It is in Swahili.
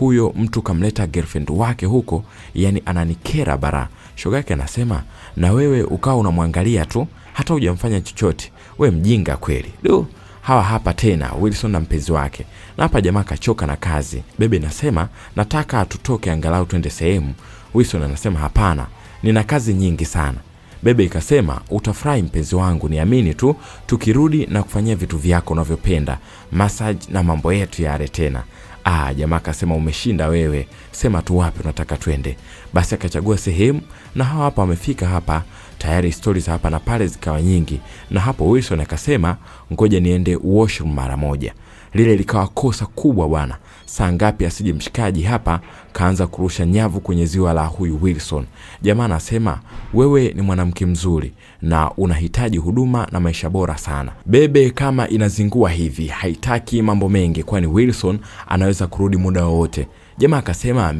huyo mtu kamleta girlfriend wake huko, yani ananikera bara. Shoga yake anasema, na wewe ukawa unamwangalia tu, hata hujamfanya chochote, we mjinga kweli. Hawa hapa tena Wilson na mpenzi wake, na hapa jamaa kachoka na kazi. Bebe nasema, nataka tutoke angalau twende sehemu. Wilson anasema, hapana, nina kazi nyingi sana. Bebe ikasema, utafurahi mpenzi wangu, niamini tu, tukirudi na kufanyia vitu vyako unavyopenda, massage na mambo yetu yale tena. Jamaa akasema, umeshinda wewe, sema tu wapi unataka twende. Basi akachagua sehemu, na hawa hapa wamefika hapa. Tayari stories hapa na pale zikawa nyingi, na hapo Wilson akasema, ngoja niende washroom mara moja. Lile likawa kosa kubwa bwana. Saa ngapi asije mshikaji hapa kaanza kurusha nyavu kwenye ziwa la huyu Wilson. Jamaa anasema, wewe ni mwanamke mzuri na unahitaji huduma na maisha bora sana. Bebe kama inazingua hivi, haitaki mambo mengi, kwani Wilson anaweza kurudi muda wowote. Jamaa akasema,